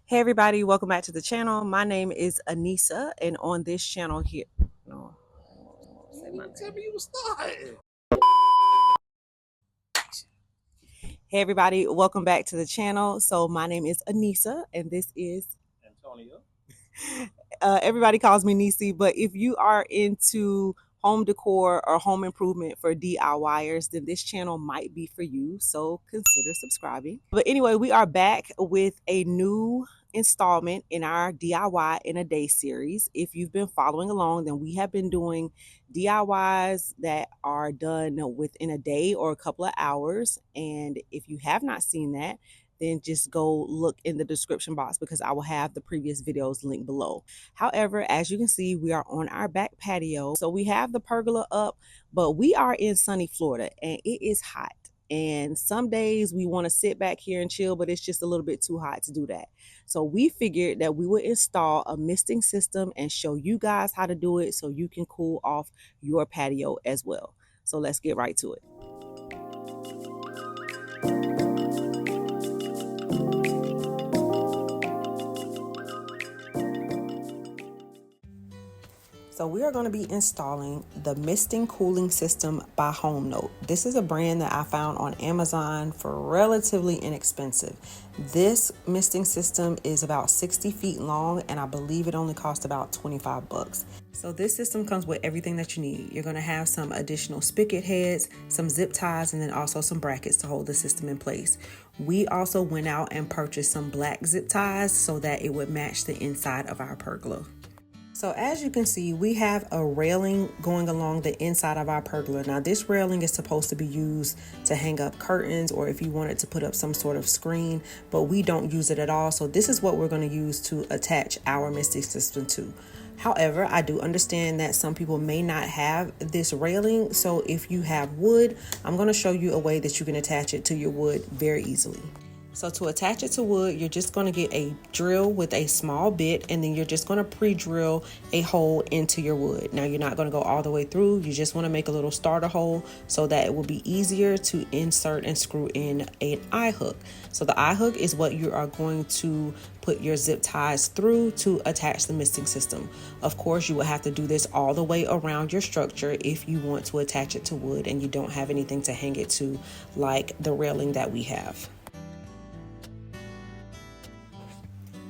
Hey everybody, welcome back to the channel. My name is Anissa, and on this channel here, no, say my Tell name. me you was starting. Hey everybody, welcome back to the channel. So my name is Anissa, and this is Antonio. everybody calls me Nisi, but if you are into home decor or home improvement for DIYers, then this channel might be for you. So consider subscribing. But anyway, we are back with a new installment in our DIY in a day series. If you've been following along, then we have been doing DIYs that are done within a day or a couple of hours. And if you have not seen that, then just go look in the description box because I will have the previous videos linked below. However, as you can see, we are on our back patio. So we have the pergola up, but we are in sunny Florida and it is hot. And some days we want to sit back here and chill, but it's just a little bit too hot to do that. So we figured that we would install a misting system and show you guys how to do it so you can cool off your patio as well. So let's get right to it. So we are going to be installing the Misting Cooling System by Home Note. This is a brand that I found on Amazon for relatively inexpensive. This misting system is about 60 feet long and I believe it only cost about 25 bucks. So this system comes with everything that you need. You're going to have some additional spigot heads, some zip ties, and then also some brackets to hold the system in place. We also went out and purchased some black zip ties so that it would match the inside of our pergola. So as you can see, we have a railing going along the inside of our pergola. Now this railing is supposed to be used to hang up curtains or if you wanted to put up some sort of screen, but we don't use it at all. So this is what we're going to use to attach our misting system to. However, I do understand that some people may not have this railing. So if you have wood, I'm going to show you a way that you can attach it to your wood very easily. So to attach it to wood, you're just going to get a drill with a small bit and then you're just going to pre-drill a hole into your wood. Now you're not going to go all the way through. You just want to make a little starter hole so that it will be easier to insert and screw in an eye hook. So the eye hook is what you are going to put your zip ties through to attach the misting system. Of course, you will have to do this all the way around your structure if you want to attach it to wood and you don't have anything to hang it to like the railing that we have.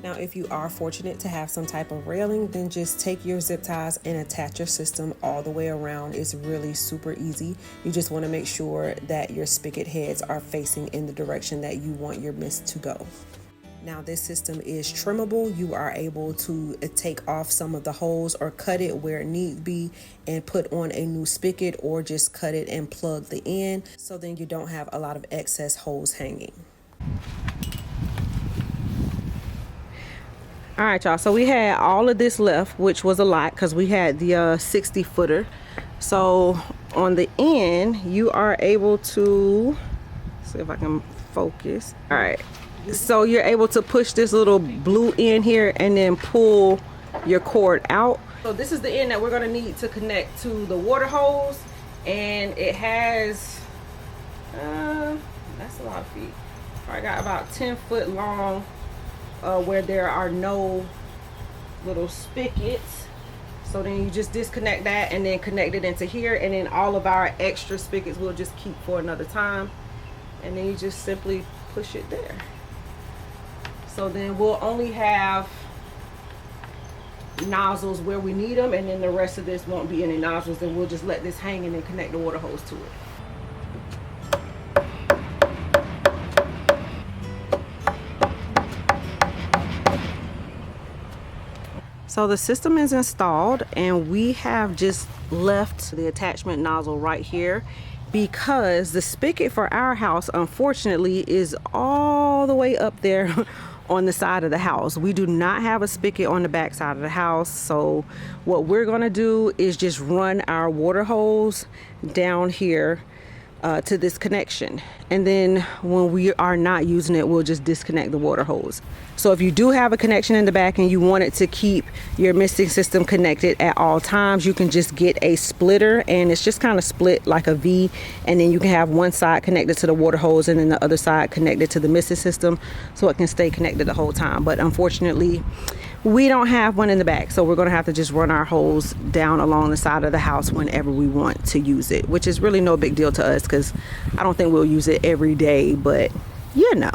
Now, if you are fortunate to have some type of railing, then just take your zip ties and attach your system all the way around. It's really super easy. You just want to make sure that your spigot heads are facing in the direction that you want your mist to go. Now this system is trimmable. You are able to take off some of the holes or cut it where it needs be and put on a new spigot or just cut it and plug the end so then you don't have a lot of excess holes hanging. All right, y'all, so we had all of this left, which was a lot because we had the 60 footer. So on the end, you are able to see if I can focus. All right, so you're able to push this little blue end here and then pull your cord out. So this is the end that we're gonna need to connect to the water hose, and it has that's a lot of feet. I got about 10-foot long where there are no little spigots. So then you just disconnect that and then connect it into here, and then all of our extra spigots we'll just keep for another time, and then you just simply push it there. So then we'll only have nozzles where we need them, and then the rest of this won't be any nozzles, and we'll just let this hang and then connect the water hose to it. So the system is installed and we have just left the attachment nozzle right here because the spigot for our house unfortunately is all the way up there on the side of the house. We do not have a spigot on the back side of the house. So what we're gonna do is just run our water hose down here to this connection. And then when we are not using it, we'll just disconnect the water hose. So if you do have a connection in the back and you want it to keep your misting system connected at all times, you can just get a splitter, and it's just kind of split like a V, and then you can have one side connected to the water hose and then the other side connected to the misting system, so it can stay connected the whole time. But unfortunately, we don't have one in the back, so we're going to have to just run our hose down along the side of the house whenever we want to use it, which is really no big deal to us because I don't think we'll use it every day, but you know.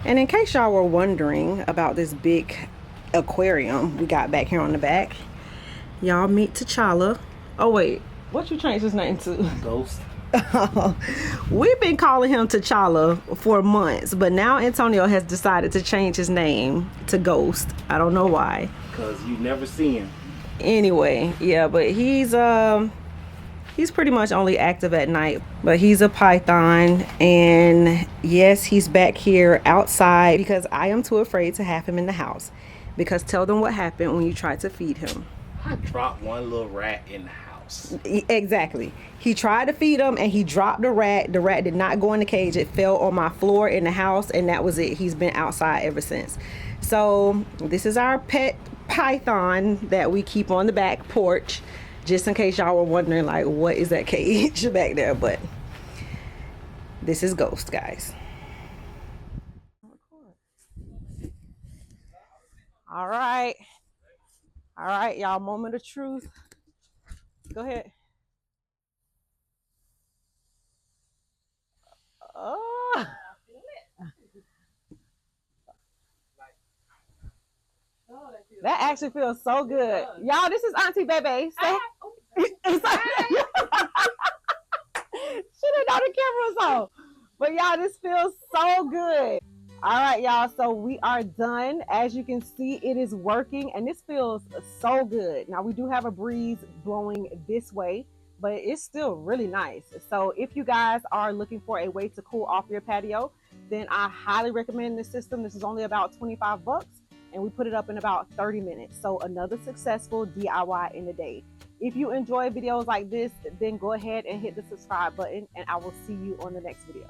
And in case y'all were wondering about this big aquarium we got back here on the back, y'all meet T'Challa. Oh wait, what you changed his name to? Ghost. We've been calling him T'Challa for months, but now Antonio has decided to change his name to Ghost. I don't know why. Because you never see him. Anyway, yeah, but he's pretty much only active at night, but he's a python. And yes, he's back here outside because I am too afraid to have him in the house. Because tell them what happened when you tried to feed him. I dropped one little rat in the house. Exactly. He tried to feed him and he dropped the rat. The rat did not go in the cage. It fell on my floor in the house, and that was it. He's been outside ever since. So this is our pet python that we keep on the back porch, just in case y'all were wondering, like, what is that cage back there? But this is Ghost, guys. All right, y'all, moment of truth. Go ahead. Oh, that actually feels so good. Y'all, this is Auntie Bebe. So, she didn't know the camera was on. But y'all, this feels so good. All right, y'all, so we are done. As you can see, it is working, and this feels so good. Now, we do have a breeze blowing this way, but it's still really nice. So if you guys are looking for a way to cool off your patio, then I highly recommend this system. This is only about 25 bucks, and we put it up in about 30 minutes. So another successful DIY in a day. If you enjoy videos like this, then go ahead and hit the subscribe button, and I will see you on the next video.